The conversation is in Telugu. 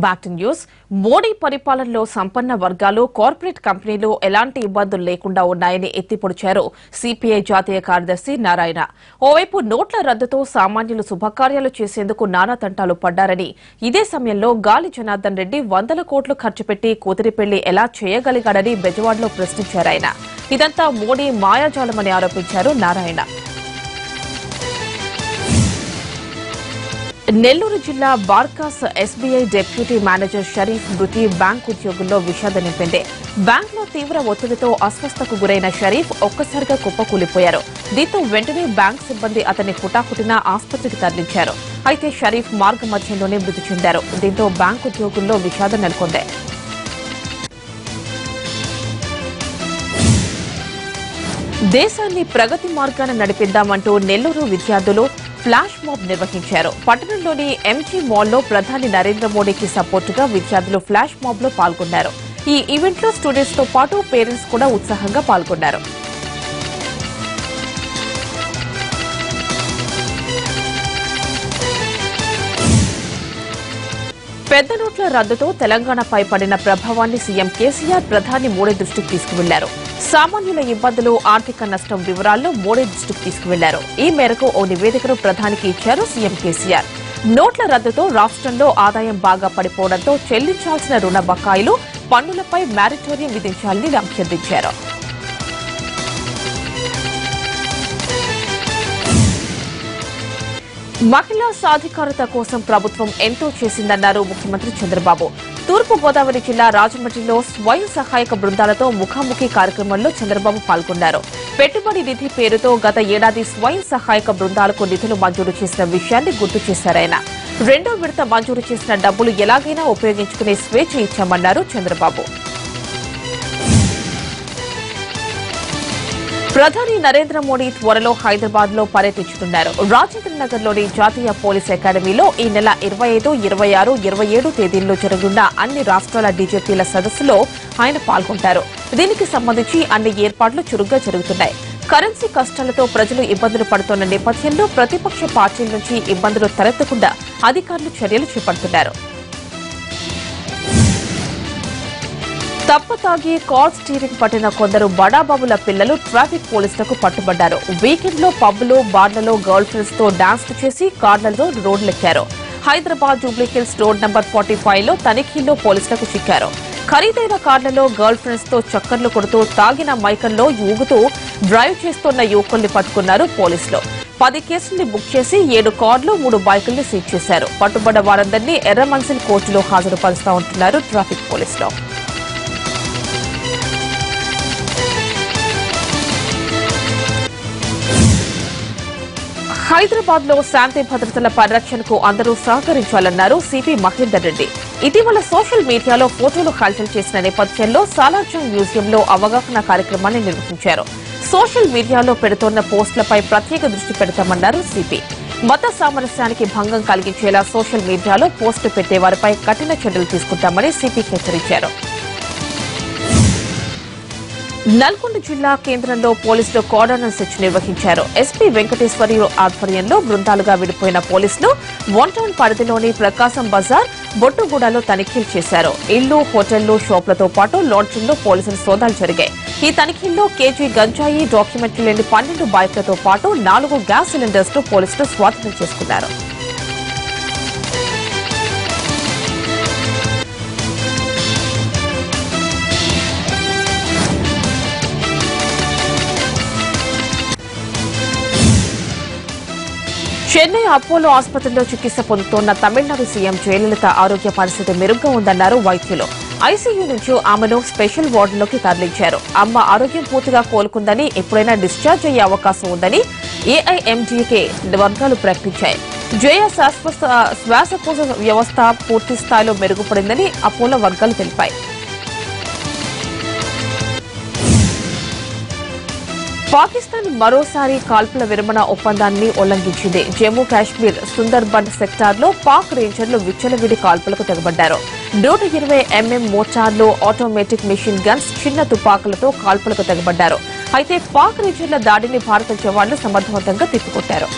Back to news. మోడీ పరిపాలనలో సంపన్న వర్గాలు, కార్పొరేట్ కంపెనీలు ఎలాంటి ఇబ్బందులు లేకుండా ఉన్నాయని ఎత్తిపొడిచారు సిపిఐ జాతీయ కార్యదర్శి నారాయణ. ఓవైపు నోట్ల రద్దుతో సామాన్యులు శుభకార్యాలు చేసేందుకు నానా తంటాలు పడ్డారని, ఇదే సమయంలో గాలి జనార్దన్ రెడ్డి వందల కోట్లు ఖర్చు పెట్టి కూతురి పెళ్లి ఎలా చేయగలిగాడని బెజవాడలో ప్రశ్నించారాయన. ఇదంతా మోడీ మాయాజాలమని ఆరోపించారు నారాయణ. నెల్లూరు జిల్లా Barkas SBI deputy manager Sharif మృతి బ్యాంక్ ఉద్యోగుల్లో విషాదం నింపింది. బ్యాంకులో తీవ్ర ఒత్తిడితో అస్వస్థకు గురైన షరీఫ్ ఒక్కసారిగా కుప్పకూలిపోయారు. దీంతో వెంటనే బ్యాంక్ సిబ్బంది అతన్ని హుటాహుటిన ఆసుపత్రికి తరలించారు. అయితే షరీఫ్ మార్గ మధ్యంలోనే మృతి చెందారు. దీంతో బ్యాంక్ ఉద్యోగుల్లో విషాదం నెలకొంది. దేశాన్ని ప్రగతి మార్గాన నడిపిద్దామంటూ నెల్లూరు విద్యార్థులు ఫ్లాష్ మాబ్ నిర్వహించారు. పట్టణంలోని ఎంజీ మాల్లో ప్రధాని నరేంద్ర మోడీకి సపోర్టుగా విద్యార్థులు ఫ్లాష్ మాబ్ లో పాల్గొన్నారు. ఈ ఈవెంట్లో స్టూడెంట్స్ తో పాటు పేరెంట్స్ కూడా ఉత్సాహంగా పాల్గొన్నారు. పెద్ద నోట్ల రద్దుతో తెలంగాణపై పడిన ప్రభావాన్ని సీఎం కేసీఆర్ ప్రధాని మోడీ దృష్టికి తీసుకువెళ్లారు. సామాన్యుల ఇబ్బందులు, ఆర్థిక నష్టం వివరాలను మోడీ దృష్టికి తీసుకువెళ్లారు. ఈ మేరకు ఓ నివేదికను ప్రధానికి ఇచ్చారు సీఎం కేసీఆర్. నోట్ల రద్దుతో రాష్ట్రంలో ఆదాయం బాగా పడిపోవడంతో చెల్లించాల్సిన రుణ బకాయిలు, పన్నులపై మారిటోరియం విధించాలని అభ్యర్థించారు. మహిళా సాధికారత కోసం ప్రభుత్వం ఎంతో చేసిందన్నారు ముఖ్యమంత్రి చంద్రబాబు. తూర్పు గోదావరి జిల్లా రాజమండ్రిలో స్వయం సహాయక బృందాలతో ముఖాముఖి కార్యక్రమంలో చంద్రబాబు పాల్గొన్నారు. పెట్టుబడి నిధి పేరుతో గత ఏడాది స్వయం సహాయక బృందాలకు నిధులు మంజూరు చేసిన విషయాన్ని గుర్తు చేశారాయన. రెండో విడత మంజూరు చేసిన డబ్బులు ఎలాగైనా ఉపయోగించుకునే స్వేచ్ఛ ఇచ్చామన్నారు చంద్రబాబు. ప్రధాని నరేంద్ర మోడీ త్వరలో హైదరాబాద్ లో పర్యటించనున్నారు. రాజేంద్ర నగర్ లోని జాతీయ పోలీస్ అకాడమీలో ఈ నెల 25, 26, 27 తేదీల్లో జరగనున్న అన్ని రాష్ట్రాల డీజీపీల సదస్సులో ఆయన పాల్గొంటారు. దీనికి సంబంధించి అన్ని ఏర్పాట్లు చురుగ్గా జరుగుతున్నాయి. కరెన్సీ కష్టాలతో ప్రజలు ఇబ్బందులు పడుతున్న నేపథ్యంలో ప్రతిపక్ష పార్టీల నుంచి ఇబ్బందులు తలెత్తకుండా అధికారులు చర్యలు చేపడుతున్నారు. తప్పతాగి కార్ స్టీరింగ్ పట్టిన కొందరు బడాబాబుల పిల్లలు ట్రాఫిక్ పోలీసులకు పట్టుబడ్డారు. వీకెండ్ లో పబ్లు, బార్లలో గర్ల్ ఫ్రెండ్స్ తో డాన్స్లు చేసి కార్లలో రోడ్లెక్కారు. హైదరాబాద్ జూబ్లీహిల్స్ రోడ్ నంబర్ 45 లో తనిఖీల్లో పోలీసులకు చిక్కారు. ఖరీదైన కార్లలో గర్ల్ ఫ్రెండ్స్ తో చక్కర్లు కొడుతూ తాగిన మైకంలో ఊగుతూ డ్రైవ్ చేస్తున్న యువకుల్ని పట్టుకున్నారు పోలీసులు. 10 కేసుల్ని బుక్ చేసి 7 కార్లు, 3 బైకుల్ని సీజ్ చేశారు. పట్టుబడ్డ వారందరినీ ఎర్రమన్సిల్ కోర్టులో హాజరుపరుస్తా ఉంటున్నారు ట్రాఫిక్ పోలీసులు. హైదరాబాద్ లో శాంతి భద్రతల పరిరక్షణకు అందరూ సహకరించాలన్నారు సిపి మహేందర్ రెడ్డి. ఇటీవల సోషల్ మీడియాలో ఫోటోలు హల్చల్ చేసిన నేపథ్యంలో సాలార్జంగ్ మ్యూజియంలో అవగాహన కార్యక్రమాన్ని నిర్వహించారు. సోషల్ మీడియాలో పెడుతోన్న పోస్టులపై ప్రత్యేక దృష్టి పెడతామన్నారు సిపి. మత సామరస్యానికి భంగం కలిగించేలా సోషల్ మీడియాలో పోస్టు పెట్టేవారిపై కఠిన చర్యలు తీసుకుంటామని సిపి హెచ్చరించారు. నల్గొండ జిల్లా కేంద్రంలో పోలీసులు కార్డనర్ సెర్చ్ నిర్వహించారు. ఎస్పీ వెంకటేశ్వరి ఆధ్వర్యంలో బృందాలుగా విడిపోయిన పోలీసులు 1 టౌన్ పరిధిలోని ప్రకాశం బజార్, బొట్టుగూడలో తనిఖీలు చేశారు. ఇళ్లు, హోటళ్లు, షాపులతో పాటు లాడ్జిల్లో పోలీసులు సోదాలు జరిగాయి. ఈ తనిఖీల్లో కేజీ గంజాయి, డాక్యుమెంట్లు లేని 12 బైక్లతో పాటు 4 గ్యాస్ సిలిండర్స్ ను పోలీసులు స్వాధీనం చేసుకున్నారు. చెన్నై అపోలో ఆసుపత్రిలో చికిత్స పొందుతోన్న తమిళనాడు సీఎం జయలలిత ఆరోగ్య పరిస్థితి మెరుగ్గా ఉందన్నారు వైద్యులు. ఐసీయూ నుంచి ఆమెను స్పెషల్ వార్డులోకి తరలించారు. అమ్మ ఆరోగ్యం పూర్తిగా కోలుకుందని, ఎప్పుడైనా డిశ్చార్జ్ అయ్యే అవకాశం ఉందని ఏఐఎండీకే వర్గాలు ప్రకటించాయి. జయ శ్వాసకోశ వ్యవస్థ పూర్తి స్థాయిలో మెరుగుపడిందని అపోలో వర్గాలు తెలిపాయి. పాకిస్తాన్ మరోసారి కాల్పుల విరమణ ఒప్పందాన్ని ఉల్లంఘించింది. జమ్మూ కాశ్మీర్ సుందర్బన్ సెక్టార్లో పాక్ రేంజర్లు విచ్చలవిడి కాల్పులకు తెగబడ్డారు. 120 mm మోటార్లు, ఆటోమేటిక్ మిషన్ గన్స్, చిన్న తుపాకులతో కాల్పులకు తెగబడ్డారు. అయితే పాక్ రేంజర్ల దాడిని భారత జవాన్లు సమర్థవంతంగా తిప్పికొట్టారు.